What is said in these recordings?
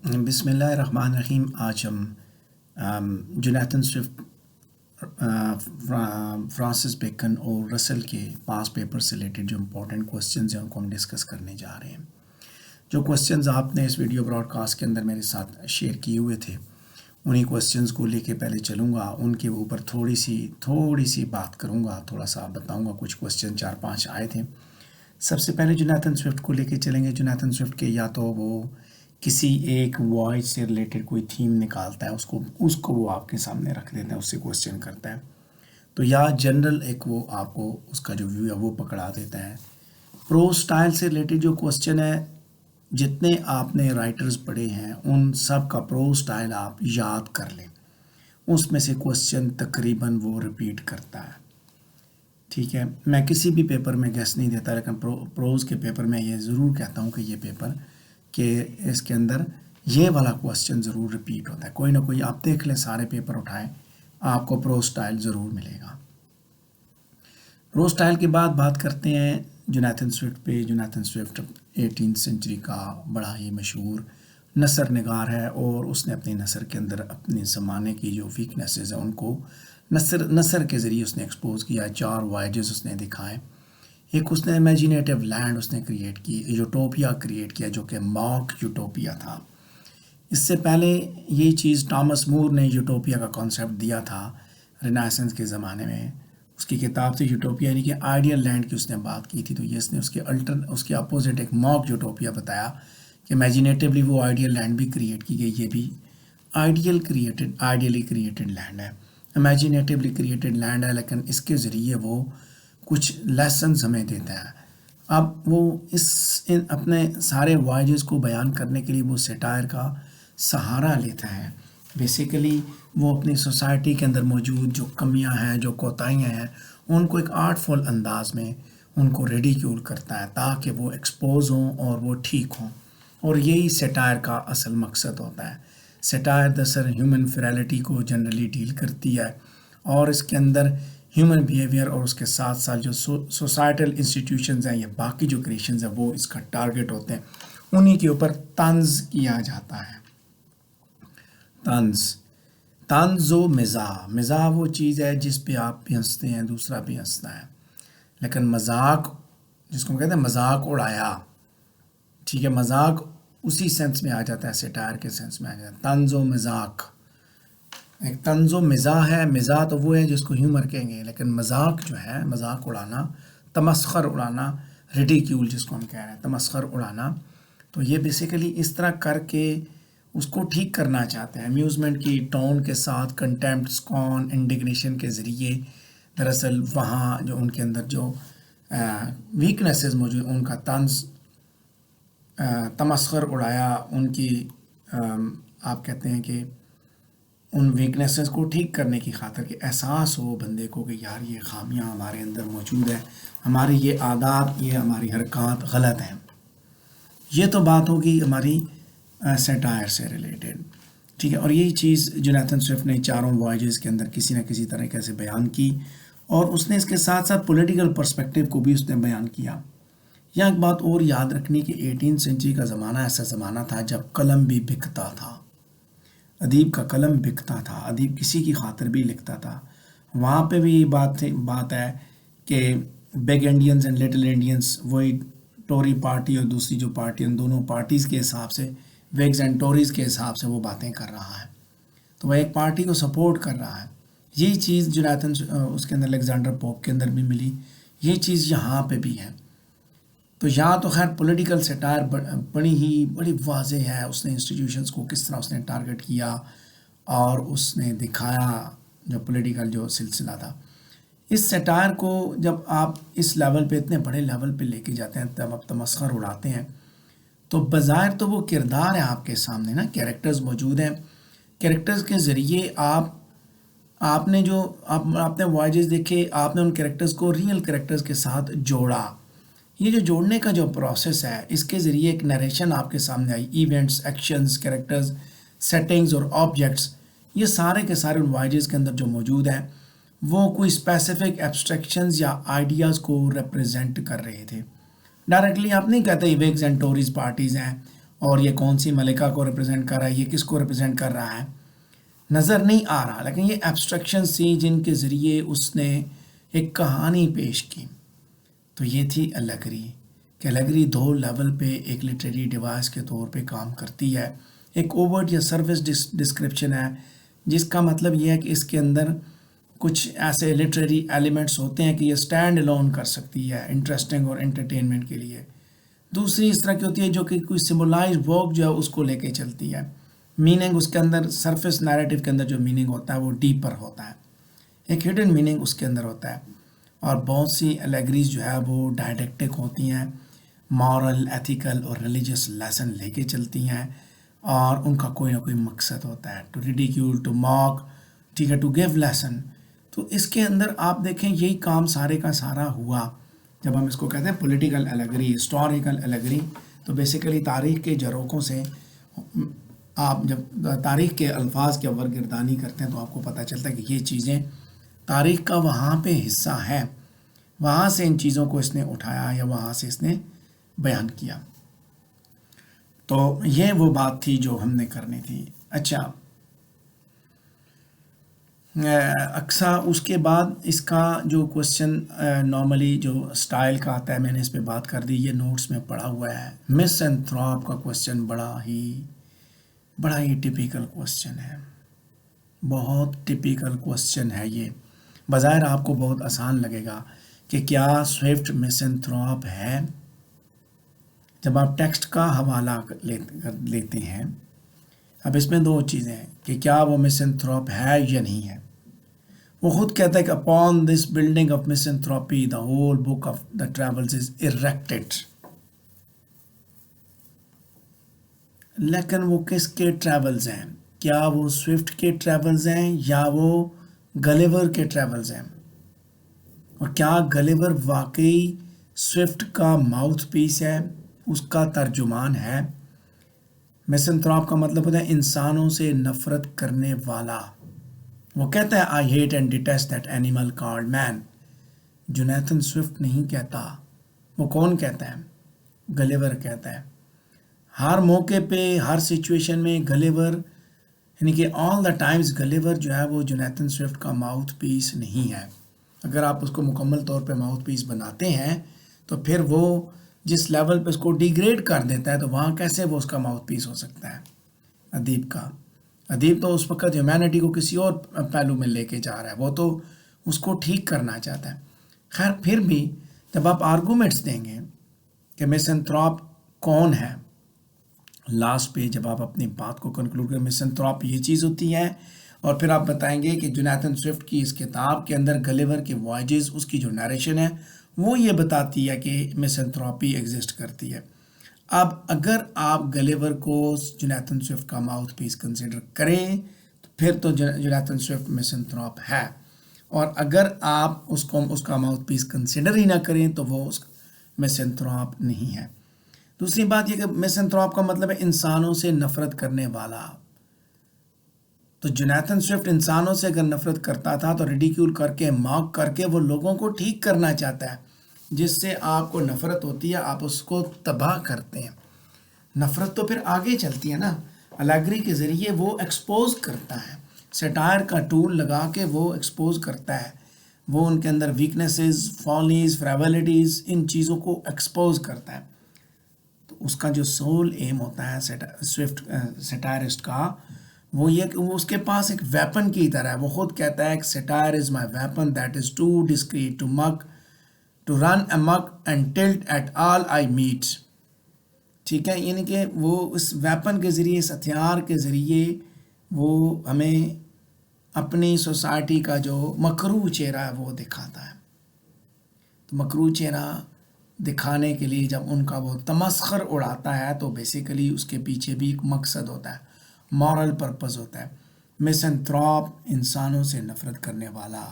بسم اللہ الرحمن الرحیم. آج ہم جونیتھن سوئفٹ، فرانسس بیکن اور رسل کے پاس پیپر سے ریلیٹڈ جو امپورٹنٹ کوسچنز ہیں ان کو ہم ڈسکس کرنے جا رہے ہیں. جو کوسچنز آپ نے اس ویڈیو براڈ کاسٹ کے اندر میرے ساتھ شیئر کیے ہوئے تھے انہی کوسچنز کو لے کے پہلے چلوں گا، ان کے اوپر تھوڑی سی بات کروں گا، تھوڑا سا بتاؤں گا. کچھ کوسچن 4-5 آئے تھے. سب سے پہلے جونیتھن سوئفٹ کو لے کے چلیں گے. جونیتھن سوئفٹ کے یا تو وہ کسی ایک وائس سے ریلیٹڈ کوئی تھیم نکالتا ہے، اس کو وہ آپ کے سامنے رکھ دیتا ہے، اس سے کوسچن کرتا ہے. تو یا جنرل ایک وہ آپ کو اس کا جو ویو ہے وہ پکڑا دیتا ہے. پرو سٹائل سے ریلیٹڈ جو کوسچن ہے، جتنے آپ نے رائٹرز پڑھے ہیں ان سب کا پرو سٹائل آپ یاد کر لیں. اس میں سے کوسچن تقریباً وہ ریپیٹ کرتا ہے. ٹھیک ہے، میں کسی بھی پیپر میں گیس نہیں دیتا، لیکن پروز کے پیپر میں یہ ضرور کہتا ہوں کہ یہ پیپر کہ اس کے اندر یہ والا کوسچن ضرور ریپیٹ ہوتا ہے. کوئی نہ کوئی آپ دیکھ لیں، سارے پیپر اٹھائیں، آپ کو پرو سٹائل ضرور ملے گا. پرو سٹائل کے بعد بات کرتے ہیں جونیتھن سوئفٹ پہ. جونیتھن سوئفٹ 18 سینچری کا بڑا ہی مشہور نثر نگار ہے، اور اس نے اپنے نثر کے اندر اپنے زمانے کی جو ویکنیسز ہیں ان کو نثر کے ذریعے اس نے ایکسپوز کیا. 4 وائجز اس نے دکھائے. ایک اس نے امیجینیٹو لینڈ اس نے کریٹ کی، یوٹوپیا کریٹ کیا جو کہ ماک یوٹوپیا تھا. اس سے پہلے یہ چیز ٹامس مور نے یوٹوپیا کا کانسیپٹ دیا تھا رینیسنس کے زمانے میں. اس کی کتاب تھی یوٹوپیا، یعنی کہ آئیڈیل لینڈ کی اس نے بات کی تھی. تو یہ اس نے اس کے اپوزٹ ایک ماک یوٹوپیا بتایا کہ امیجینیٹولی وہ آئیڈیل لینڈ بھی کریٹ کی گئی. یہ بھی آئیڈیلی کریٹڈ لینڈ ہے، امیجینیٹولی کریٹڈ لینڈ ہے، لیکن اس کے ذریعے وہ کچھ لیسنز ہمیں دیتا ہے. اب وہ اپنے سارے وائجز کو بیان کرنے کے لیے وہ سیٹائر کا سہارا لیتا ہے. بیسیکلی وہ اپنی سوسائٹی کے اندر موجود جو کمیاں ہیں، جو کوتاہیاں ہیں، ان کو ایک آرٹفل انداز میں ان کو ریڈیکیول کرتا ہے تاکہ وہ ایکسپوز ہوں اور وہ ٹھیک ہوں. اور یہی سیٹائر کا اصل مقصد ہوتا ہے. سیٹائر دراصل ہیومن فریلٹی کو جنرلی ڈیل کرتی ہے، اور اس کے اندر ہیومن بیہیویئر اور اس کے ساتھ ساتھ جو سوسائٹل انسٹیٹیوشنز ہیں یا باقی جو کریشنز ہیں وہ اس کا ٹارگٹ ہوتے ہیں. انہی کے اوپر طنز کیا جاتا ہے. طنز و مزاح وہ چیز ہے جس پہ آپ بھی ہنستے ہیں، دوسرا بھی ہنستا ہے. لیکن مذاق جس کو کہتے ہیں مذاق اڑایا، ٹھیک ہے، مذاق اسی سینس میں آ جاتا ہے، سیٹائر کے سینس میں آ جاتا ہے. طنز و مذاق ایک طنز و مزاح ہے. مزاح تو وہ ہے جس کو ہیومر کہیں گے، لیکن مذاق جو ہے، مذاق اڑانا، تمسخر اڑانا، ریڈیکیول جس کو ہم کہہ رہے ہیں، تمسخر اڑانا. تو یہ بیسیکلی اس طرح کر کے اس کو ٹھیک کرنا چاہتے ہیں، امیوزمنٹ کی ٹون کے ساتھ، کنٹیمپٹ، سکون، انڈیگنیشن کے ذریعے. دراصل وہاں جو ان کے اندر جو ویکنیسز موجود ان کا طنز، تمسخر اڑایا، ان کی آپ کہتے ہیں کہ ان ویکنیسز کو ٹھیک کرنے کی خاطر کہ احساس ہو بندے کو کہ یار یہ خامیاں ہمارے اندر موجود ہیں، ہماری یہ عادات، یہ ہماری حرکات غلط ہیں. یہ تو بات ہوگی ہماری سیٹائر سے ریلیٹڈ، ٹھیک ہے. اور یہی چیز جونیتھن سوئفٹ نے 4 وائجز کے اندر کسی نہ کسی طریقے سے بیان کی، اور اس نے اس کے ساتھ ساتھ پولیٹیکل پرسپیکٹیو کو بھی اس نے بیان کیا. یہاں ایک بات اور یاد رکھنی کہ 18 سینچری کا زمانہ ایسا زمانہ تھا جب قلم بھی بکتا تھا، ادیب کا قلم بکتا تھا، ادیب کسی کی خاطر بھی لکھتا تھا. وہاں پہ بھی بات ہے کہ big Indians and little Indians, وہی ٹوری پارٹی اور دوسری جو پارٹی، ان دونوں پارٹیز کے حساب سے، ویگز اینڈ ٹوریز کے حساب سے وہ باتیں کر رہا ہے. تو وہ ایک پارٹی کو سپورٹ کر رہا ہے. یہی چیز جونیتھن اس کے اندر الیگزینڈر پوپ کے اندر بھی ملی، یہ چیز یہاں پہ بھی ہے. تو یہاں تو خیر پولیٹیکل سیٹائر بڑی واضح ہے. اس نے انسٹیٹیوشنز کو کس طرح اس نے ٹارگٹ کیا اور اس نے دکھایا جو پولیٹیکل جو سلسلہ تھا. اس سیٹائر کو جب آپ اس لیول پہ، اتنے بڑے لیول پہ لے کے جاتے ہیں، تب آپ تمسخر اڑاتے ہیں، تو بظاہر تو وہ کردار ہے آپ کے سامنے نا، کیریکٹرز موجود ہیں. کیریکٹرز کے ذریعے آپ نے وائجز دیکھے، آپ نے ان کیریکٹرز کو ریئل کیریکٹرز کے ساتھ جوڑا. یہ جو جوڑنے کا جو پروسیس ہے، اس کے ذریعے ایک نیریشن آپ کے سامنے آئی. ایونٹس، ایکشنز، کیریکٹرز، سیٹنگز اور آبجیکٹس، یہ سارے کے سارے ان وائجز کے اندر جو موجود ہیں وہ کوئی اسپیسیفک ایبسٹریکشنز یا آئیڈیاز کو ریپرزینٹ کر رہے تھے. ڈائریکٹلی آپ نہیں کہتے ویگز اینڈ ٹوریز پارٹیز ہیں اور یہ کون سی ملکہ کو ریپرزینٹ کر رہا ہے، یہ کس کو ریپرزینٹ کر رہا ہے، نظر نہیں آ رہا، لیکن یہ ایبسٹریکشن سی جن کے ذریعے اس نے ایک کہانی پیش کی. تو یہ تھی الیگری، کہ الیگری دو لیول پہ ایک لٹریری ڈیوائس کے طور پہ کام کرتی ہے. ایک اوورٹ یا سروس ڈسکرپشن ہے، جس کا مطلب یہ ہے کہ اس کے اندر کچھ ایسے لٹریری ایلیمنٹس ہوتے ہیں کہ یہ سٹینڈ الون کر سکتی ہے انٹرسٹنگ اور انٹرٹینمنٹ کے لیے. دوسری اس طرح کی ہوتی ہے جو کہ کوئی سمبلائز ورک جو ہے اس کو لے کے چلتی ہے. میننگ اس کے اندر سرفیس نیریٹو کے اندر جو میننگ ہوتا ہے وہ ڈیپر ہوتا ہے، ایک ہڈن میننگ اس کے اندر ہوتا ہے. اور بہت سی الیگریز جو ہے وہ ڈائڈیکٹک ہوتی ہیں، مورل، ایتھیکل اور ریلیجیس لیسن لے کے چلتی ہیں، اور ان کا کوئی نہ کوئی مقصد ہوتا ہے، ٹو ریڈیکیول، ٹو ماک، ٹھیک ہے، ٹو گیو لیسن. تو اس کے اندر آپ دیکھیں یہی کام سارے کا سارا ہوا جب ہم اس کو کہتے ہیں پولیٹیکل الیگری، ہسٹوریکل الیگری. تو بیسیکلی تاریخ کے جروکوں سے آپ جب تاریخ کے الفاظ کی اورگردانی کرتے ہیں تو آپ کو پتہ چلتا ہے کہ یہ چیزیں تاریخ کا وہاں پہ حصہ ہے، وہاں سے ان چیزوں کو اس نے اٹھایا یا وہاں سے اس نے بیان کیا. تو یہ وہ بات تھی جو ہم نے کرنی تھی. اچھا، اکثر اس کے بعد اس کا جو کوشچن نارملی جو سٹائل کا آتا ہے، میں نے اس پہ بات کر دی، یہ نوٹس میں پڑھا ہوا ہے. میسنتھراپ کا کوشچن بڑا ہی ٹپیکل کوشچن ہے، بہت ٹپیکل کوشچن ہے. یہ بظاہر آپ کو بہت آسان لگے گا کہ کیا سوئفٹ میسنتھراپ ہے. جب آپ ٹیکسٹ کا حوالہ لیتے ہیں، اب اس میں دو چیزیں ہیں کہ کیا وہ میسنتھراپ ہے یا نہیں ہے. وہ خود کہتا ہے کہ upon this building of misanthropy the whole book of the travels is erected. لیکن وہ کس کے ٹریولز ہیں؟ کیا وہ سوئفٹ کے ٹریولز ہیں یا وہ گلیور کے ٹریولز ہیں؟ اور کیا گلیور واقعی سوئفٹ کا ماؤتھ پیس ہے، اس کا ترجمان ہے؟ میسنتھراپ کا مطلب ہوتا ہے انسانوں سے نفرت کرنے والا. وہ کہتا ہے I hate and detest that animal called man. Jonathan Swift نہیں کہتا. وہ کون کہتا ہے؟ گلیور کہتا ہے. ہر موقع پہ، ہر سچویشن میں گلیور، یعنی کہ آل دا ٹائمز گلیور جو ہے وہ جونیتھن سوئفٹ کا ماؤتھ پیس نہیں ہے. اگر آپ اس کو مکمل طور پہ ماؤتھ پیس بناتے ہیں تو پھر وہ جس لیول پہ اس کو ڈیگریڈ کر دیتا ہے تو وہاں کیسے وہ اس کا ماؤتھ پیس ہو سکتا ہے ادیب کا. ادیب تو اس وقت ہیومینٹی کو کسی اور پہلو میں لے کے جا رہا ہے، وہ تو اس کو ٹھیک کرنا چاہتا ہے. خیر پھر بھی جب آپ آرگومنٹس دیں گے کہ میسنتھراپ کون ہے، لاسٹ پہ جب آپ اپنی بات کو کنکلوڈ کریں میسنتھراپ یہ چیز ہوتی ہے، اور پھر آپ بتائیں گے کہ جونیتھن سوئفٹ کی اس کتاب کے اندر گلیور کے وائجز، اس کی جو نیریشن ہے وہ یہ بتاتی ہے کہ میسنتھراپی ایگزسٹ کرتی ہے. اب اگر آپ گلیور کو جونیتھن سوئفٹ کا ماؤتھ پیس کنسیڈر کریں تو پھر تو جونیتھن سوئفٹ میسنتھراپ ہے، اور اگر آپ اس کا ماؤتھ پیس کنسیڈر ہی نہ کریں تو وہ اس میسنتھراپ نہیں ہے. دوسری بات یہ کہ میسنتھراپ کا مطلب ہے انسانوں سے نفرت کرنے والا. تو جونیتھن سوئفٹ انسانوں سے اگر نفرت کرتا تھا تو ریڈیکیول کر کے، ماک کر کے وہ لوگوں کو ٹھیک کرنا چاہتا ہے. جس سے آپ کو نفرت ہوتی ہے آپ اس کو تباہ کرتے ہیں. نفرت تو پھر آگے چلتی ہے نا. الیگری کے ذریعے وہ ایکسپوز کرتا ہے، سیٹائر کا ٹول لگا کے وہ ایکسپوز کرتا ہے، وہ ان کے اندر ویکنیسز، فالیز، فریولیٹیز، ان چیزوں کو ایکسپوز کرتا ہے. تو اس کا جو سول ایم ہوتا ہے سوئفٹ سیٹائرسٹ کا، وہ یہ کہ وہ اس کے پاس ایک ویپن کی طرح ہے. وہ خود کہتا ہے کہ satire is my weapon that is too discreet to mock to run amok and tilt at all I meet. ٹھیک ہے، یعنی کہ وہ اس ویپن کے ذریعے، اس ہتھیار کے ذریعے وہ ہمیں اپنی سوسائٹی کا جو مکروہ چہرہ ہے وہ دکھاتا ہے. تو مکروہ چہرہ دکھانے کے لیے جب ان کا وہ تمسخر اڑاتا ہے تو بیسیکلی اس کے پیچھے بھی ایک مقصد ہوتا ہے، مورل پرپز ہوتا ہے. میسنتھراپ انسانوں سے نفرت کرنے والا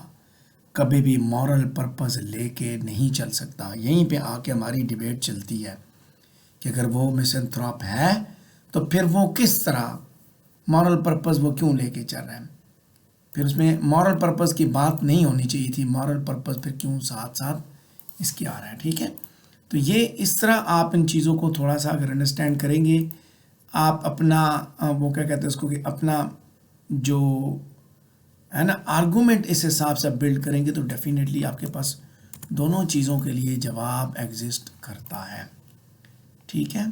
کبھی بھی مورل پرپز لے کے نہیں چل سکتا. یہیں پہ آ کے ہماری ڈیبیٹ چلتی ہے کہ اگر وہ میسنتھراپ ہے تو پھر وہ کس طرح مورل پرپز وہ کیوں لے کے چل رہا ہے. پھر اس میں مورل پرپز کی بات نہیں ہونی چاہیے تھی، مورل پرپز پھر کیوں ساتھ ساتھ اس کی آ رہا ہے. ٹھیک ہے، تو یہ اس طرح آپ ان چیزوں کو تھوڑا سا اگر انڈرسٹینڈ کریں گے آپ اپنا وہ کیا کہتے ہیں اس کو کہ اپنا جو ہے نا آرگومنٹ اس حساب سے بلڈ کریں گے تو ڈیفینیٹلی آپ کے پاس دونوں چیزوں کے لیے جواب ایگزسٹ کرتا ہے. ٹھیک ہے.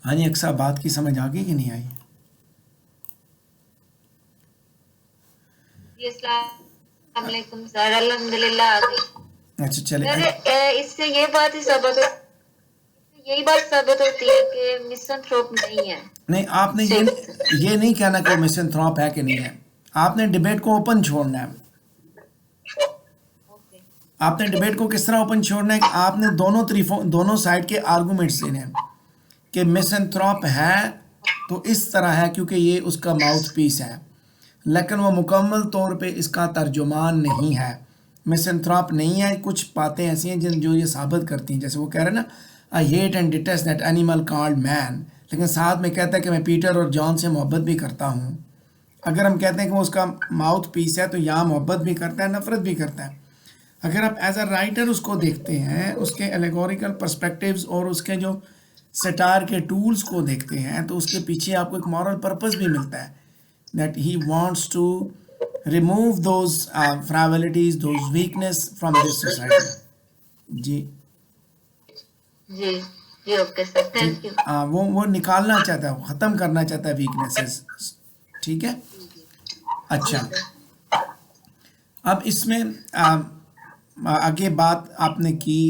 ہاں جی اکثر بات کی سمجھ آ گئی کہ نہیں آئی؟ السلام علیکم سر. الحمدللہ آ گئی. اچھا چلے. اس سے یہ بات ہی یہی بات ثابت ہوتی ہے کہ مسنتھروپ نہیں ہے. نہیں آپ نے یہ نہیں کہنا کہ وہ مسنتھروپ ہے کہ نہیں ہے. آپ نے ڈبیٹ کو اوپن چھوڑنا ہے. آپ نے ڈبیٹ کو کس طرح اوپن چھوڑنا ہے کہ آپ نے دونوں سائڈ کے آرگومنٹس لینے ہیں کہ مسنتھروپ ہے تو اس طرح ہے کیونکہ یہ اس کا ماؤتھ پیس ہے، لیکن وہ مکمل طور پہ اس کا ترجمان نہیں ہے. مسنتھروپ نہیں ہے. کچھ باتیں ایسی ہیں جو یہ ثابت کرتی ہیں، جیسے وہ کہہ رہے ہیں نا I hate and detest that animal called man، لیکن ساتھ میں کہتا ہے کہ میں پیٹر اور جان سے محبت بھی کرتا ہوں. اگر ہم کہتے ہیں کہ وہ اس کا ماؤتھ پیس ہے تو یہاں محبت بھی کرتا ہے، نفرت بھی کرتا ہے. اگر آپ ایز اے رائٹر اس کو دیکھتے ہیں، اس کے الیگوریکل پرسپیکٹیوز اور اس کے جو سٹار کے ٹولز کو دیکھتے ہیں تو اس کے پیچھے آپ کو ایک مورل پرپس بھی ملتا ہے that he wants to remove those fragilities, those weakness from this society. جی جی جی اوکے سر، تھینک یو. وہ نکالنا چاہتا ہے، ختم کرنا چاہتا ہے ویکنیسز. ٹھیک ہے. اچھا اب اس میں آگے بات آپ نے کی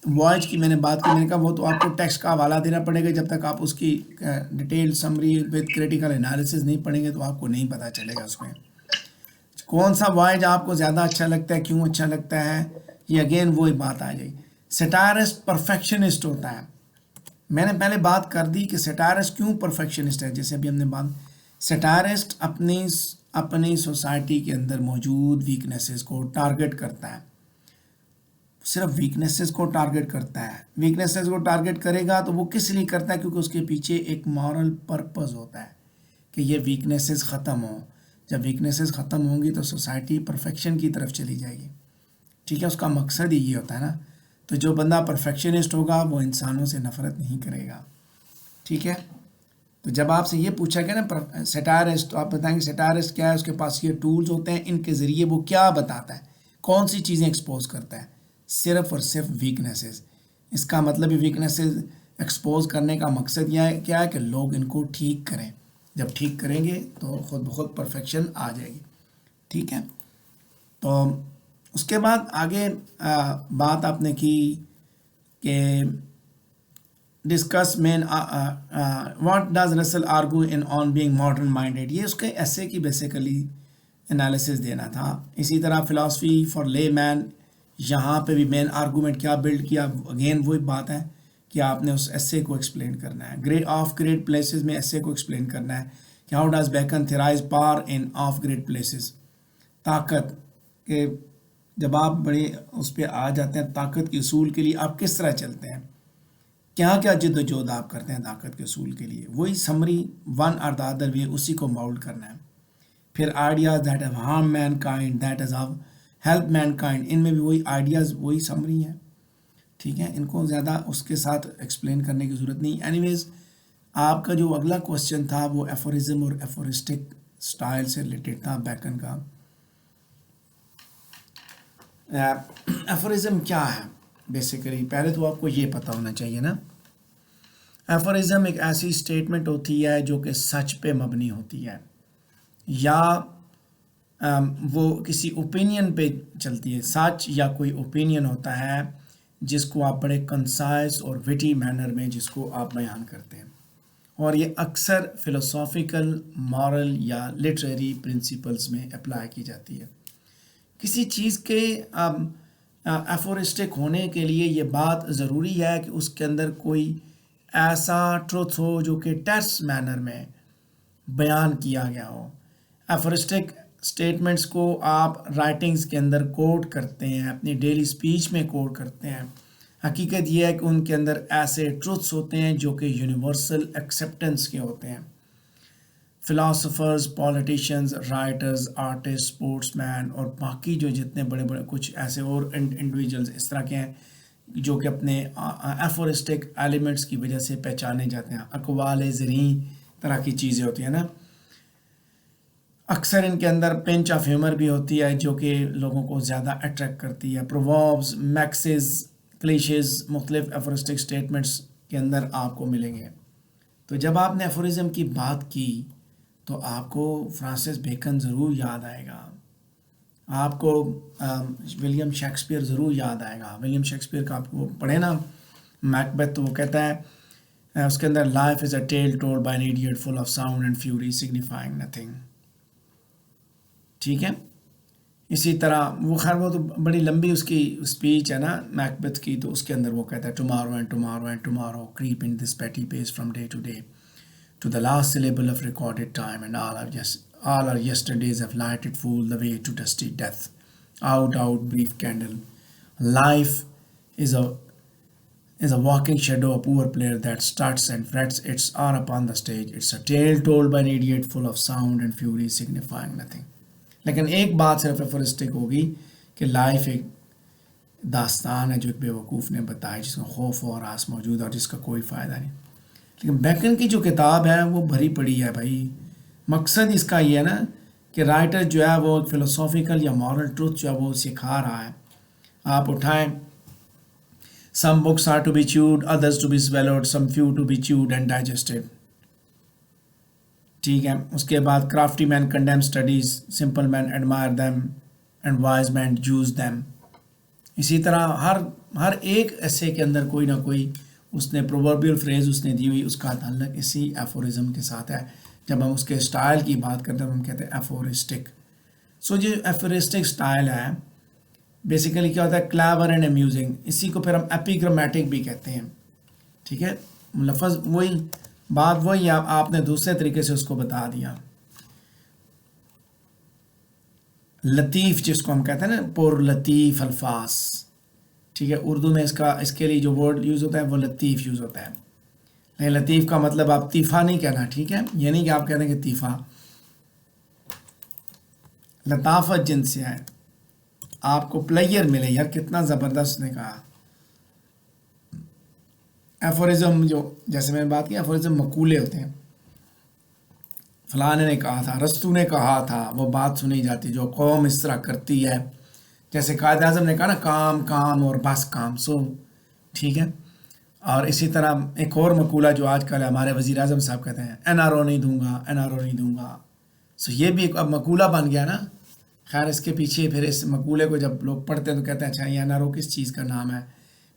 وائج کی، میں نے بات کی، میں نے کہا وہ تو آپ کو ٹیکسٹ کا حوالہ دینا پڑے گا. جب تک آپ اس کی detail summary with critical analysis نہیں پڑھیں گے تو آپ کو نہیں پتہ چلے گا اس میں کون سا وائج آپ کو زیادہ اچھا لگتا ہے، کیوں اچھا لگتا ہے. یہ اگین وہی بات آ جائے. سٹائرسٹ پرفیکشنسٹ ہوتا ہے. میں نے پہلے بات کر دی کہ سٹائرسٹ کیوں پرفیکشنسٹ ہے. جیسے ابھی ہم نے بات، سٹائرسٹ اپنی سوسائٹی کے اندر موجود ویکنیسز کو ٹارگٹ کرتا ہے. صرف ویکنیسز کو ٹارگٹ کرتا ہے. ویکنیسز کو ٹارگٹ کرے گا تو وہ کس لیے کرتا ہے؟ کیونکہ اس کے پیچھے ایک مورل پرپز ہوتا ہے کہ یہ ویکنیسز ختم ہوں. جب ویکنیسز ختم ہوں گی تو سوسائٹی پرفیکشن کی طرف چلی جائے گی. ٹھیک ہے. اس کا مقصد ہی یہ ہوتا ہے نا. تو جو بندہ پرفیکشنسٹ ہوگا وہ انسانوں سے نفرت نہیں کرے گا. ٹھیک ہے. تو جب آپ سے یہ پوچھا گیا نا سٹائرسٹ، تو آپ بتائیں گے سٹائرسٹ کیا ہے. اس کے پاس یہ ٹولز ہوتے ہیں، ان کے ذریعے وہ کیا بتاتا ہے، کون سی چیزیں ایکسپوز کرتا ہے؟ صرف اور صرف ویکنیسز. اس کا مطلب یہ ویکنیسز ایکسپوز کرنے کا مقصد یہ کیا ہے کہ لوگ ان کو ٹھیک کریں. جب ٹھیک کریں گے تو خود بخود پرفیکشن آ جائے گی. ٹھیک ہے. تو اس کے بعد آگے بات آپ نے کی کہ ڈسکس مین واٹ ڈز رسل argue in on being modern minded. یہ اس کے ایسے کی بیسیکلی انالیسس دینا تھا. اسی طرح فلاسفی فار لے مین، یہاں پہ بھی مین آرگومنٹ کیا بلڈ کیا. اگین وہی بات ہے کہ آپ نے اس ایسے کو ایکسپلین کرنا ہے. آف گریڈ پلیسز میں ایسے کو ایکسپلین کرنا ہے کہ ہاؤ ڈز بیکن تھرائز پار ان آف گریڈ پلیسز. طاقت کہ جب آپ بڑے اس پہ آ جاتے ہیں طاقت کے اصول کے لیے آپ کس طرح چلتے ہیں، کیا کیا جد و جہد آپ کرتے ہیں طاقت کے اصول کے لیے. وہی سمری ون اور دا ادر وے اسی کو ماؤلڈ کرنا ہے. پھر ideas that have harmed mankind that is how help mankind, ان میں بھی وہی آئیڈیاز وہی سمری ہیں. ٹھیک ہے. ان کو زیادہ اس کے ساتھ ایکسپلین کرنے کی ضرورت نہیں. اینی ویز آپ کا جو اگلا کوسچن تھا وہ ایفورزم اور ایفورسٹک سٹائل سے ریلیٹڈ تھا بیکن کا. ایفورزم کیا ہے بیسیکلی؟ پہلے تو آپ کو یہ پتہ ہونا چاہیے نا. ایفورزم ایک ایسی اسٹیٹمنٹ ہوتی ہے جو کہ سچ پہ مبنی ہوتی ہے یا وہ کسی اوپینین پہ چلتی ہے. سچ یا کوئی اوپینین ہوتا ہے جس کو آپ بڑے کنسائز اور وٹی مینر میں جس کو آپ بیان کرتے ہیں، اور یہ اکثر فلسافیکل، مورل یا لٹریری پرنسپلز میں اپلائی کی جاتی ہے. کسی چیز کے ایفورسٹک ہونے کے لیے یہ بات ضروری ہے کہ اس کے اندر کوئی ایسا ٹروتھ ہو جو کہ ٹیرس مینر میں بیان کیا گیا ہو. ایفورسٹک اسٹیٹمنٹس کو آپ رائٹنگز کے اندر کوٹ کرتے ہیں، اپنی ڈیلی اسپیچ میں کوٹ کرتے ہیں. حقیقت یہ ہے کہ ان کے اندر ایسے ٹروتھس ہوتے ہیں جو کہ یونیورسل ایکسیپٹنس کے ہوتے ہیں. Philosophers, politicians, writers, artist, sportsman اور باقی جو جتنے بڑے بڑے کچھ ایسے اور انڈیویجولز اس طرح کے ہیں، جو کہ اپنے ایفورسٹک ایلیمنٹس کی وجہ سے پہچانے جاتے ہیں. اقوال زرعی طرح کی چیزیں ہوتی ہیں نا. اکثر ان کے اندر پنچ آف ہیومر بھی ہوتی ہے جو کہ لوگوں کو زیادہ اٹریکٹ کرتی ہے. پرووربس، میکسز، کلیشز مختلف ایفورسٹک سٹیٹمنٹس کے اندر آپ کو ملیں گے. تو جب آپ نے ایفورزم کی بات کی تو آپ کو فرانسس بیکن ضرور یاد آئے گا، آپ کو ولیم شیکسپیئر ضرور یاد آئے گا. ولیم شیکسپیئر کا آپ کو پڑھے نا میکبیتھ، تو وہ کہتا ہے اس کے اندر life is a tale told by an idiot full of sound and fury signifying nothing. ٹھیک ہے. اسی طرح وہ خیر وہ تو بڑی لمبی اس کی اسپیچ ہے نا میکبیتھ کی، تو اس کے اندر وہ کہتا ہے tomorrow and tomorrow and tomorrow creep in this petty pace from day to the last syllable of recorded time, and all our yesterdays have lighted full the way to dusty death. Out, brief candle. Life is a walking shadow, a poor player that struts and frets its hour upon the stage. It's a tale told by an idiot full of sound and fury signifying nothing. لیکن ایک بات صرف ایفورسٹک ہوگی کہ life ایک داستان ہے جو ایک بیوقوف نے بتائی، جس میں خوف و ہراس موجود ہے اور جس کا کوئی فائدہ نہیں. لیکن بیکن کی جو کتاب ہے وہ بھری پڑی ہے بھائی. مقصد اس کا یہ ہے نا کہ رائٹر جو ہے وہ فلسافیکل یا مورل ٹروتھ جو ہے وہ سکھا رہا ہے. آپ اٹھائیں، some books are to be chewed, others to be swallowed, some few to be chewed and digested. ٹھیک ہے. اس کے بعد crafty men condemn studies, simple men admire them and wise men use them. اسی طرح ہر ایک ایسے کے اندر کوئی نہ کوئی اس نے پرووربیل فریز اس نے دی ہوئی، اس کا تعلق اسی ایفورزم کے ساتھ ہے. جب ہم اس کے اسٹائل کی بات کرتے ہیں ہم کہتے ہیں ایفورسٹک. سو جو ایفورسٹک اسٹائل ہے بیسیکلی کیا ہوتا ہے؟ Clever and amusing. اسی کو پھر ہم ایپیگرامیٹک بھی کہتے ہیں. ٹھیک ہے. لفظ وہی بات وہی آپ نے دوسرے طریقے سے اس کو بتا دیا. لطیف جس کو ہم کہتے ہیں نا، پر لطیف الفاظ. ٹھیک ہے. اردو میں اس کے لیے جو ورڈ یوز ہوتا ہے وہ لطیف یوز ہوتا ہے. لیکن لطیف کا مطلب آپ تیفا نہیں کہنا. ٹھیک ہے. یہ نہیں کہ آپ کہتے ہیں کہ تیفا. لطافت جن سے ہے آپ کو پلیئر ملے. یار کتنا زبردست نے کہا. ایفورزم جو جیسے میں نے بات کی، ایفورزم مقولے ہوتے ہیں. فلانے نے کہا تھا، رستو نے کہا تھا، وہ بات سنی جاتی جو قوم اس طرح کرتی ہے. جیسے قائد اعظم نے کہا نا، کام کام اور بس کام. سو ٹھیک ہے. اور اسی طرح ایک اور مقولہ جو آج کل ہمارے وزیر اعظم صاحب کہتے ہیں، این آر او نہیں دوں گا، این آر او نہیں دوں گا. سو یہ بھی ایک اب مقولہ بن گیا نا. خیر اس کے پیچھے پھر اس مقولے کو جب لوگ پڑھتے ہیں تو کہتے ہیں اچھا یہ این آر او کس چیز کا نام ہے.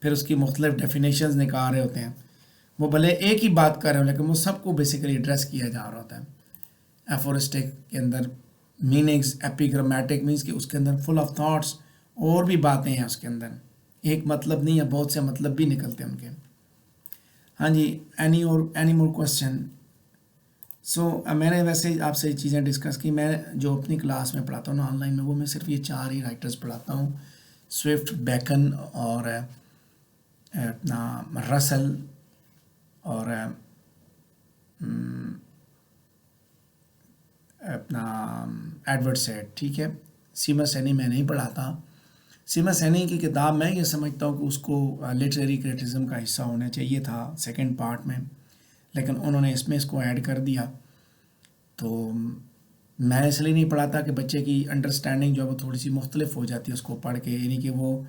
پھر اس کی مختلف ڈیفینیشنز نکال رہے ہوتے ہیں. وہ بھلے ایک ہی بات کر رہے ہوں لیکن وہ سب کو بیسیکلی ایڈریس کیا جا رہا ہوتا ہے. ایفورسٹک کے اندر میننگز، ایپیگرامیٹک مینس کہ اس کے اندر فل آف تھاٹس اور بھی باتیں ہیں اس کے اندر. ایک مطلب نہیں ہے، بہت سے مطلب بھی نکلتے ہیں ان کے. ہاں جی. Any more question? سو میں نے ویسے آپ سے چیزیں ڈسکس کی. میں جو اپنی کلاس میں پڑھاتا ہوں نا آن لائن میں، وہ میں صرف یہ 4 ہی رائٹرز پڑھاتا ہوں: سوئفٹ، بیکن اور اپنا رسل اور اپنا ایڈورڈ سیڈ. ٹھیک ہے. سیمس سینی میں نہیں پڑھاتا. سیمس سینی کی کتاب میں یہ سمجھتا ہوں کہ اس کو لٹریری کرٹیزم کا حصہ ہونا چاہیے تھا سیکنڈ پارٹ میں، لیکن انہوں نے اس کو ایڈ کر دیا. تو میں اس لیے نہیں پڑھاتا کہ بچے کی انڈرسٹینڈنگ جو ہے وہ تھوڑی سی مختلف ہو جاتی ہے اس کو پڑھ کے. یعنی کہ وہ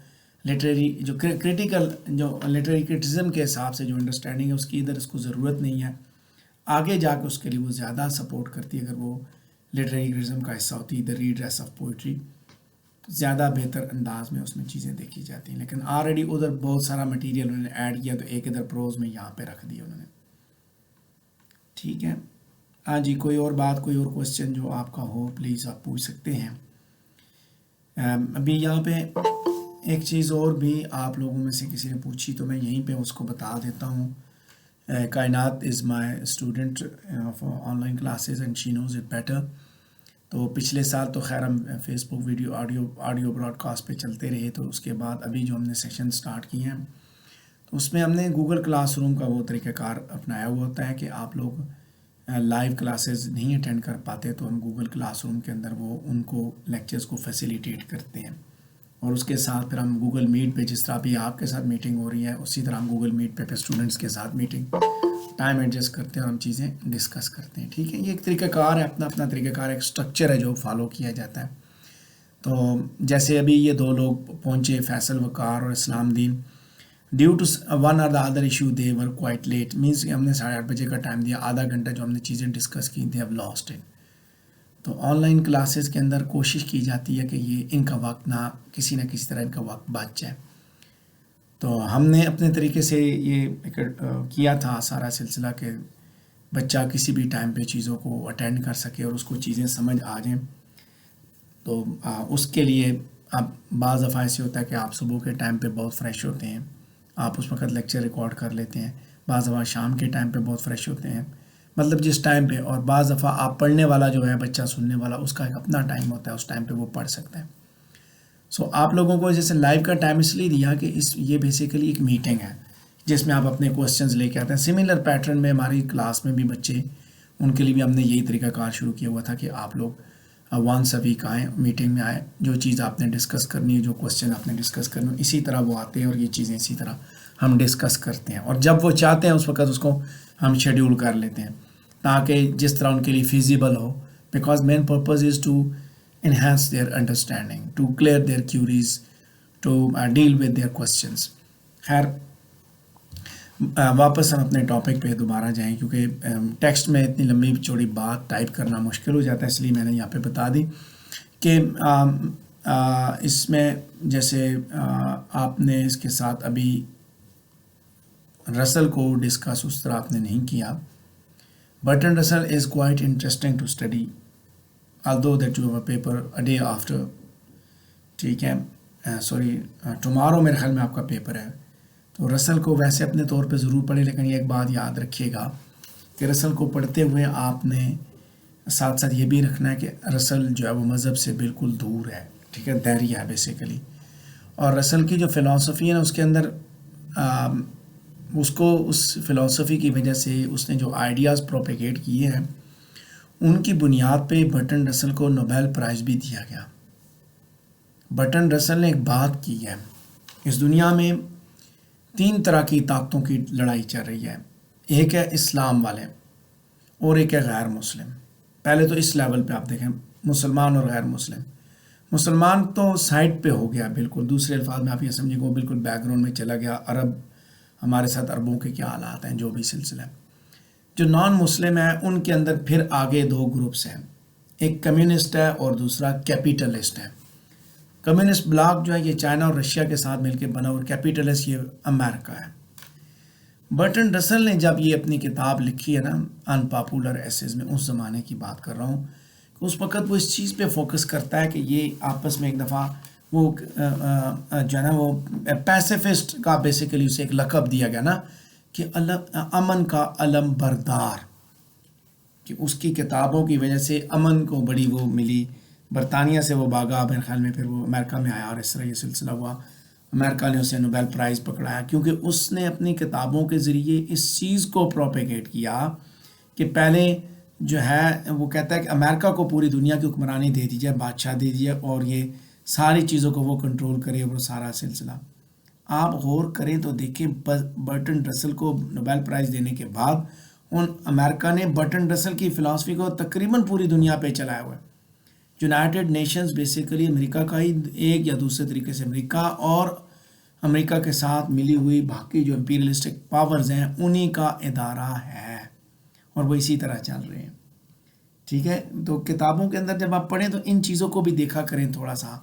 لٹریری جو کرٹیکل جو لٹریری کرٹیزم کے حساب سے جو انڈرسٹینڈنگ ہے اس کی ادھر اس کو ضرورت نہیں ہے. آگے جا کے اس کے لیے وہ زیادہ سپورٹ کرتی ہے اگر وہ لٹریری کرٹیزم کا حصہ ہوتی ہے. ادھر ریڈریس آف پوئٹری زیادہ بہتر انداز میں اس میں چیزیں دیکھی جاتی ہیں. لیکن آلریڈی ادھر بہت سارا مٹیریل انہوں نے ایڈ کیا تو ایک ادھر پروز میں یہاں پہ رکھ دیا انہوں نے. ٹھیک ہے. ہاں جی. کوئی اور بات، کوئی اور کوشچن جو آپ کا ہو پلیز آپ پوچھ سکتے ہیں. ابھی یہاں پہ ایک چیز اور بھی آپ لوگوں میں سے کسی نے پوچھی تو میں یہیں پہ اس کو بتا دیتا ہوں. Kainat is my student of online classes and she knows it better. تو پچھلے سال تو خیر ہم Facebook video audio broadcast پہ چلتے رہے. تو اس کے بعد ابھی جو ہم نے سیشن سٹارٹ کیے ہیں تو اس میں ہم نے گوگل کلاس روم کا وہ طریقہ کار اپنایا ہوا ہوتا ہے کہ آپ لوگ لائیو کلاسز نہیں اٹینڈ کر پاتے تو ہم گوگل کلاس روم کے اندر وہ ان کو لیکچرز کو فیسیلیٹیٹ کرتے ہیں. اور اس کے ساتھ پھر ہم گوگل میٹ پہ جس طرح بھی آپ کے ساتھ میٹنگ ہو رہی ہے اسی طرح ہم گوگل میٹ پہ اسٹوڈنٹس کے ساتھ میٹنگ ٹائم ایڈجسٹ کرتے ہیں اور ہم چیزیں ڈسکس کرتے ہیں. ٹھیک ہے, یہ ایک طریقہ کار ہے, اپنا اپنا طریقہ کار, ایک اسٹرکچر ہے جو فالو کیا جاتا ہے. تو جیسے ابھی یہ دو لوگ پہنچے, فیصل وقار اور Islam Din, due to one اور the other issue they were quite late, means کہ ہم نے 8:30 بجے کا ٹائم دیا, آدھا گھنٹہ جو ہم نے چیزیں ڈسکس کی دے ہیو لاسٹ اٹ. تو آن لائن کلاسز کے اندر کوشش کی جاتی ہے کہ یہ ان کا وقت نہ کسی نہ کسی طرح ان کا وقت بچ جائے. تو ہم نے اپنے طریقے سے یہ کیا تھا سارا سلسلہ کہ بچہ کسی بھی ٹائم پہ چیزوں کو اٹینڈ کر سکے اور اس کو چیزیں سمجھ آ جائیں. تو اس کے لیے اب بعض دفعہ ایسے ہوتا ہے کہ آپ صبح کے ٹائم پہ بہت فریش ہوتے ہیں, آپ اس وقت لیکچر ریکارڈ کر لیتے ہیں, بعض دفعہ شام کے ٹائم پہ بہت فریش ہوتے ہیں, مطلب جس ٹائم پہ, اور بعض دفعہ آپ پڑھنے والا جو ہے بچہ سننے والا اس کا ایک اپنا ٹائم ہوتا ہے, اس ٹائم پہ وہ پڑھ سکتا ہے. سو آپ لوگوں کو جیسے لائیو کا ٹائم اس لیے دیا کہ یہ بیسیکلی ایک میٹنگ ہے جس میں آپ اپنے کوسچنز لے کے آتے ہیں. سملر پیٹرن میں ہماری کلاس میں بھی بچے, ان کے لیے بھی ہم نے یہی طریقہ کار شروع کیا ہوا تھا کہ آپ لوگ وانس اے ویک آئیں, میٹنگ میں آئیں, جو چیز آپ نے ڈسکس کرنی ہے, جو کوسچن آپ نے ڈسکس کرنا ہے, اسی طرح وہ آتے ہیں اور یہ چیزیں اسی طرح ہم ڈسکس کرتے ہیں. اور جب وہ چاہتے ہیں اس وقت اس کو ہم شیڈیول کر لیتے ہیں تاکہ جس طرح ان کے لیے فیزیبل ہو, because main purpose is to enhance their understanding, to clear their queries, to deal with their questions. خیر واپس ہم اپنے ٹاپک پہ دوبارہ جائیں کیونکہ ٹیکسٹ میں اتنی لمبی چوڑی بات ٹائپ کرنا مشکل ہو جاتا ہے, اس لیے میں نے یہاں پہ بتا دی کہ اس میں جیسے آپ نے اس کے ساتھ ابھی رسل کو ڈسکس اس طرح آپ نے نہیں کیا. Bertrand Russell is quite interesting to study although that you have a paper a day after. ٹھیک ہے, سوری ٹمارو میرے خیال میں آپ کا پیپر ہے. تو رسل کو ویسے اپنے طور پہ ضرور پڑھیں, لیکن یہ ایک بات یاد رکھیے گا کہ رسل کو پڑھتے ہوئے آپ نے ساتھ ساتھ یہ بھی رکھنا ہے کہ رسل جو ہے وہ مذہب سے بالکل دور ہے. ٹھیک ہے, دہری ہے بیسیکلی. اور رسل کی جو فلاسفی ہے نا اس کے اندر اس کو اس فلاسفی کی وجہ سے اس نے جو آئیڈیاز پروپیگیٹ کیے ہیں ان کی بنیاد پہ برٹن رسل کو نوبیل پرائز بھی دیا گیا. برٹن رسل نے ایک بات کی ہے, اس دنیا میں 3 طرح کی طاقتوں کی لڑائی چل رہی ہے. ایک ہے اسلام والے اور ایک ہے غیر مسلم. پہلے تو اس لیول پہ آپ دیکھیں مسلمان اور غیر مسلم. مسلمان تو سائڈ پہ ہو گیا بالکل, دوسرے الفاظ میں آپ یہ سمجھیں کہ وہ بالکل بیک گراؤنڈ میں چلا گیا. عرب ہمارے ساتھ عربوں کے کیا حالات ہیں, جو بھی سلسلہ ہے. جو نان مسلم ہیں ان کے اندر پھر آگے 2 گروپس ہیں, ایک کمیونسٹ ہے اور دوسرا کیپیٹلسٹ ہے. کمیونسٹ بلاک جو ہے یہ چائنا اور رشیا کے ساتھ مل کے بنا, اور کیپیٹلسٹ یہ امریکہ ہے. برٹن رسل نے جب یہ اپنی کتاب لکھی ہے نا ان پاپولر ایسیز میں, اس زمانے کی بات کر رہا ہوں, کہ اس وقت وہ اس چیز پہ فوکس کرتا ہے کہ یہ آپس میں ایک دفعہ وہ جو ہے نا وہ پیسیفسٹ کا بیسیکلی اسے ایک لقب دیا گیا نا کہ امن کا علم بردار, کہ اس کی کتابوں کی وجہ سے امن کو بڑی وہ ملی. برطانیہ سے وہ بھاگا, میرے خیال میں پھر وہ امریکہ میں آیا اور اس طرح یہ سلسلہ ہوا. امریکہ نے اسے نوبیل پرائز پکڑایا کیونکہ اس نے اپنی کتابوں کے ذریعے اس چیز کو پروپیگیٹ کیا کہ پہلے جو ہے وہ کہتا ہے کہ امریکہ کو پوری دنیا کی حکمرانی دے دی جائے, بادشاہ دے دی جائے, اور یہ ساری چیزوں کو وہ کنٹرول کرے, وہ سارا سلسلہ. آپ غور کریں تو دیکھیں برٹن رسل کو نوبیل پرائز دینے کے بعد امریکہ نے برٹن رسل کی فلاسفی کو تقریباً پوری دنیا پہ چلایا ہوا ہے. یونائٹڈ نیشنز بیسیکلی امریکہ کا ہی ایک یا دوسرے طریقے سے امریکہ اور امریکہ کے ساتھ ملی ہوئی باقی جو امپیریلسٹک پاورز ہیں انہی کا ادارہ ہے, اور وہ اسی طرح چل رہے ہیں. ٹھیک ہے, تو کتابوں کے اندر جب آپ پڑھیں تو ان چیزوں کو بھی دیکھا کریں, تھوڑا سا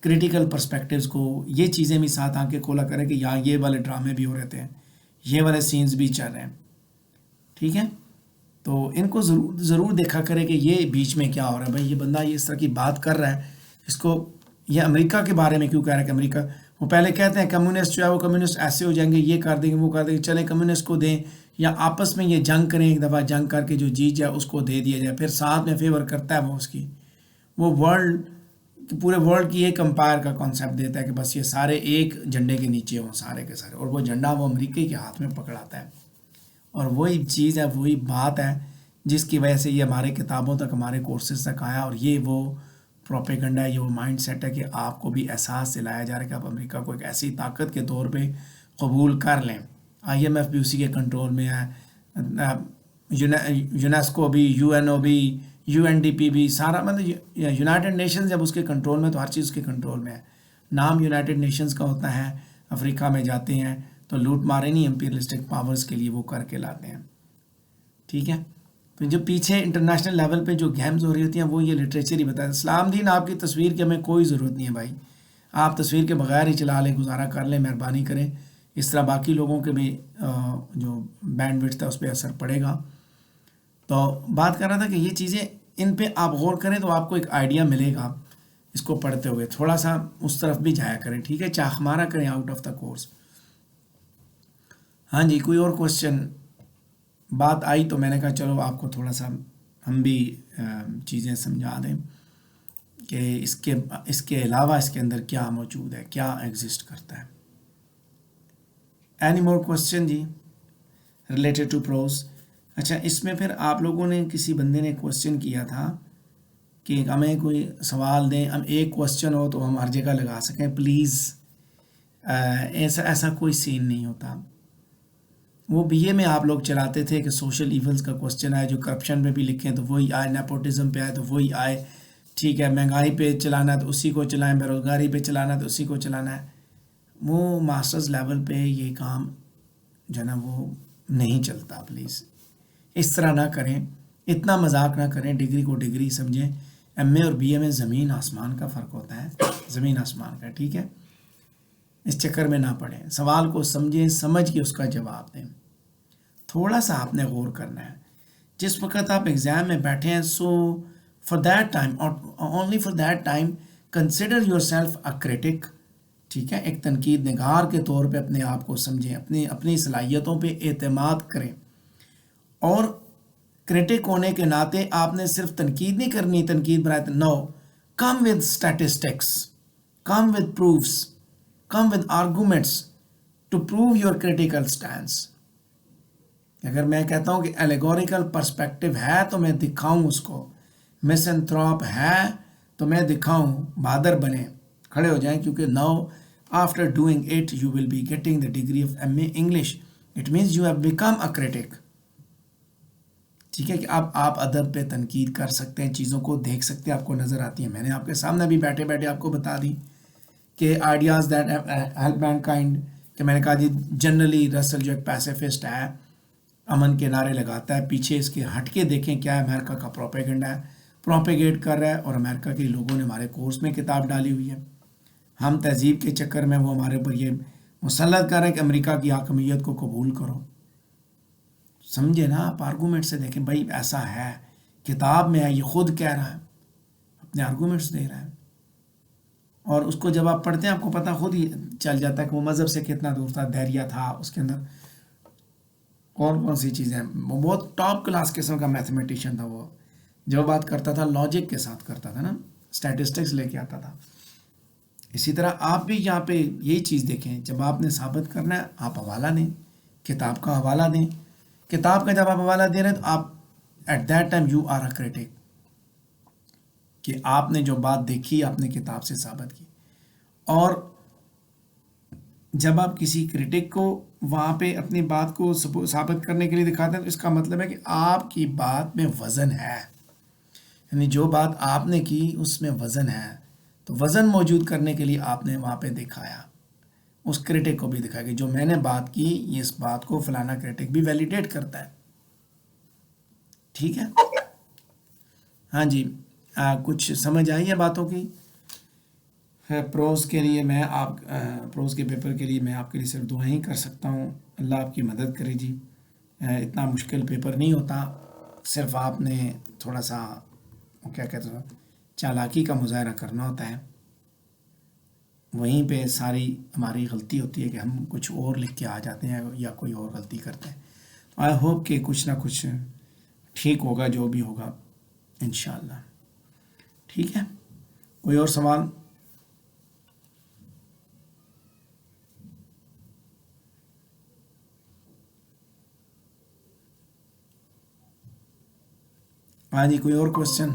کریٹیکل پرسپیکٹیوز کو, یہ چیزیں بھی ساتھ آنکھیں کھولا کریں کہ یہاں یہ والے ڈرامے بھی ہو رہے تھے, یہ والے سینز بھی چل رہے ہیں. ٹھیک ہے, تو ان کو ضرور دیکھا کرے کہ یہ بیچ میں کیا ہو رہا ہے. بھائی یہ بندہ یہ اس طرح کی بات کر رہا ہے, اس کو یہ امریکہ کے بارے میں کیوں کہہ رہا ہے کہ امریکہ, وہ پہلے کہتے ہیں کمیونسٹ جو ہے وہ کمیونسٹ ایسے ہو جائیں گے, یہ کر دیں گے, وہ کر دیں گے, چلیں کمیونسٹ کو دیں, یا آپس میں یہ جنگ کریں, ایک دفعہ جنگ کر کے جو جیت جائے اس کو دے دیا جائے, پھر ساتھ میں فیور کرتا ہے وہ اس کی, وہ پورے ورلڈ کی ایک امپائر کا کانسیپٹ دیتا ہے کہ بس یہ سارے ایک جھنڈے کے نیچے ہوں سارے کے سارے, اور وہ جھنڈا وہ امریکہ کے ہاتھ میں پکڑاتا ہے. اور وہی چیز ہے, وہی بات ہے جس کی وجہ سے یہ ہمارے کتابوں تک, ہمارے کورسز تک آیا, اور یہ وہ پروپیگنڈا ہے، یہ وہ مائنڈ سیٹ ہے کہ آپ کو بھی احساس دلایا جا رہا ہے کہ آپ امریکہ کو ایک ایسی طاقت کے طور پہ قبول کر لیں. آئی ایم ایف بھی اسی کے کنٹرول میں ہے، یونیسکو بھی، یو این او بھی، یو این ڈی پی بھی، سارا مطلب یونائٹڈ نیشنز جب اس کے کنٹرول میں تو ہر چیز اس کے کنٹرول میں ہے. نام یونائٹڈ نیشنز کا ہوتا ہے، افریقہ میں جاتے ہیں تو لوٹ مارے نہیں امپیریلسٹک پاورز کے لیے وہ کر کے لاتے ہیں. ٹھیک ہے، تو جو پیچھے انٹرنیشنل لیول پہ جو گیمز ہو رہی ہوتی ہیں وہ یہ لٹریچر ہی بتا ہے. اسلام دین آپ کی تصویر کی ہمیں کوئی ضرورت نہیں ہے بھائی، آپ تصویر کے بغیر ہی چلا لیں، گزارا کر لیں، مہربانی کریں. اس طرح باقی لوگوں کے بھی جو بینڈ وڈتھ ہے اس پہ اثر پڑے گا. تو بات کر رہا تھا کہ یہ چیزیں ان پہ آپ غور کریں تو آپ کو ایک آئیڈیا ملے گا اس کو پڑھتے ہوئے، تھوڑا سا اس طرف بھی جایا کریں. ٹھیک ہے، چاخ مارا کریں آؤٹ آف دا کورس. ہاں جی، کوئی اور کوشچن؟ بات آئی تو میں نے کہا چلو آپ کو تھوڑا سا ہم بھی چیزیں سمجھا دیں کہ اس کے علاوہ اس کے اندر کیا موجود ہے، کیا ایگزسٹ کرتا ہے. اینی مور کوشچن جی ریلیٹڈ ٹو پروز؟ اچھا، اس میں پھر آپ لوگوں نے کسی بندے نے کوشچن کیا تھا کہ ہمیں کوئی سوال دیں، ہم ایک کوشچن ہو تو ہم ہر جگہ لگا سکیں. پلیز ایسا کوئی سین نہیں ہوتا. وہ بی اے میں آپ لوگ چلاتے تھے کہ سوشل ایونٹس کا کوشچن آئے، جو کرپشن پہ بھی لکھیں تو وہی آئے، نیپوٹزم پہ آئے تو وہی آئے. ٹھیک ہے، مہنگائی پہ چلانا ہے تو اسی کو چلائیں، بے روزگاری پہ چلانا ہے تو اسی کو چلانا ہے. وہ ماسٹرز لیول پہ یہ کام جو ہے نا وہ نہیں چلتا. پلیز اس طرح نہ کریں، اتنا مذاق نہ کریں. ڈگری کو ڈگری سمجھیں. ایم اے اور بی اے میں زمین آسمان کا فرق ہوتا ہے، زمین آسمان کا. ٹھیک ہے، اس چکر میں نہ پڑیں. سوال کو سمجھیں، سمجھ کے اس کا جواب دیں. تھوڑا سا آپ نے غور کرنا ہے. جس وقت آپ ایگزام میں بیٹھے ہیں، سو فار دیٹ ٹائم اور only for that time consider your self a critic. ٹھیک ہے، ایک تنقید نگار کے طور پہ اپنے آپ کو سمجھیں، اپنی صلاحیتوں پہ اعتماد کریں. اور کریٹک ہونے کے ناطے آپ نے صرف تنقید نہیں کرنی، تنقید برائے no, come with statistics, come with proofs, come with arguments to prove your critical stance. اگر میں کہتا ہوں کہ ایلیگوریکل پرسپیکٹو ہے تو میں دکھاؤں اس کو، میسنتھروپ ہے تو میں دکھاؤں. بہادر بنیں، کھڑے ہو جائیں، کیونکہ now after doing it you will be getting the degree of M A English. It means you have become a critic. ٹھیک ہے، کہ اب آپ ادب پہ تنقید کر سکتے ہیں، چیزوں کو دیکھ سکتے ہیں، آپ کو نظر آتی ہیں. میں نے آپ کے سامنے بھی بیٹھے بیٹھے آپ کو بتا دی کہ ideas that help mankind, کہ میں نے کہا جی جنرلی رسل جو ایک پیسیفسٹ ہے، امن کے نعرے لگاتا ہے، پیچھے اس کے ہٹ کے دیکھیں کیا ہے، امریکہ کا پروپیگنڈا ہے، پروپیگیٹ کر رہا ہے. اور امریکہ کے لوگوں نے ہمارے کورس میں کتاب ڈالی ہوئی ہے. ہم تہذیب کے چکر میں وہ ہمارے اوپر یہ مسلط کر رہے ہیں کہ امریکہ کی حاکمیت کو قبول کرو. سمجھے نا آپ، آرگومنٹ سے دیکھیں بھائی ایسا ہے، کتاب میں ہے، یہ خود کہہ رہا ہے، اپنے آرگومنٹس دے رہا ہے. اور اس کو جب آپ پڑھتے ہیں آپ کو پتہ خود ہی چل جاتا ہے کہ وہ مذہب سے کتنا دور تھا. دھیریہ تھا اس کے اندر، کون کون سی چیزیں. وہ بہت ٹاپ کلاس قسم کا میتھمیٹیشین تھا. وہ جو بات کرتا تھا لاجک کے ساتھ کرتا تھا نا، اسٹیٹسٹکس لے کے آتا تھا. اسی طرح آپ بھی یہاں پہ یہی چیز دیکھیں، جب آپ نے ثابت کرنا ہے آپ حوالہ دیں، کتاب کا حوالہ دیں. کتاب کا جب آپ حوالہ دے رہے ہیں تو آپ at that time you are a critic, کہ آپ نے جو بات دیکھی آپ نے کتاب سے ثابت کی. اور جب آپ کسی کریٹک کو وہاں پہ اپنی بات کو ثابت کرنے کے لیے دکھاتے ہیں تو اس کا مطلب ہے کہ آپ کی بات میں وزن ہے، یعنی جو بات آپ نے کی اس میں وزن ہے. تو وزن موجود کرنے کے لیے آپ نے وہاں پہ دکھایا، اس کریٹک کو بھی دکھایا کہ جو میں نے بات کی یہ اس بات کو فلانا کریٹک بھی ویلیڈیٹ کرتا ہے. ٹھیک ہے، ہاں جی. کچھ سمجھ آئی ہے باتوں کی؟ پروز کے لیے میں پروز کے پیپر کے لیے میں آپ کے لیے صرف دعائیں ہی کر سکتا ہوں. اللہ آپ کی مدد کرے جی. اتنا مشکل پیپر نہیں ہوتا، صرف آپ نے تھوڑا سا کیا کہتے ہیں چالاکی کا مظاہرہ کرنا ہوتا ہے. وہیں پہ ساری ہماری غلطی ہوتی ہے کہ ہم کچھ اور لکھ کے آ جاتے ہیں یا کوئی اور غلطی کرتے ہیں. آئی ہوپ کہ کچھ نہ کچھ ٹھیک ہوگا جو بھی ہوگا انشاءاللہ. ٹھیک ہے، کوئی اور سوال؟ ہاں جی، کوئی اور کوشچن؟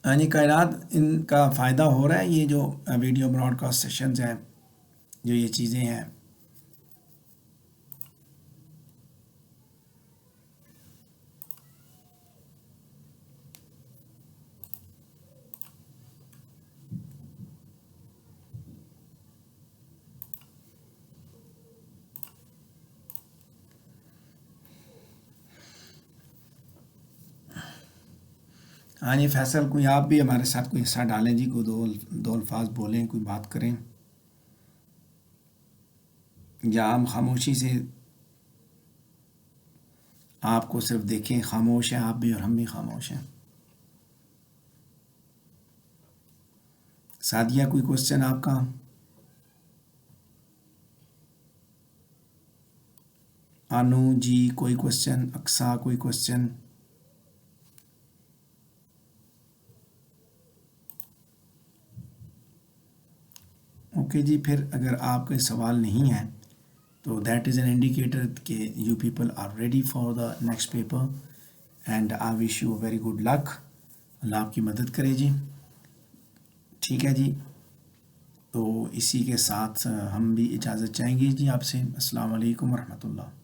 یعنی کائنات ان کا فائدہ ہو رہا ہے یہ جو ویڈیو براڈ کاسٹ سیشنز ہیں جو یہ چیزیں ہیں؟ ہاں جی فیصل، کوئی آپ بھی ہمارے ساتھ کوئی حصہ ڈالیں جی، کوئی دو الفاظ بولیں، کوئی بات کریں، یا ہم خاموشی سے آپ کو صرف دیکھیں؟ خاموش ہیں آپ بھی اور ہم بھی خاموش ہیں۔ سعدیہ کوئی کوشچن آپ کا؟ انو جی کوئی کوشچن؟ اقصا کوئی کوشچن؟ اوکے جی، پھر اگر آپ کا سوال نہیں ہے تو دیٹ از این انڈیکیٹر کہ you people are ready for the next paper, and I wish you very good luck. اللہ آپ کی مدد کرے جی۔ ٹھیک ہے جی، تو اسی کے ساتھ ہم بھی اجازت چاہیں گے جی آپ سے۔ السلام علیکم ورحمۃ اللہ۔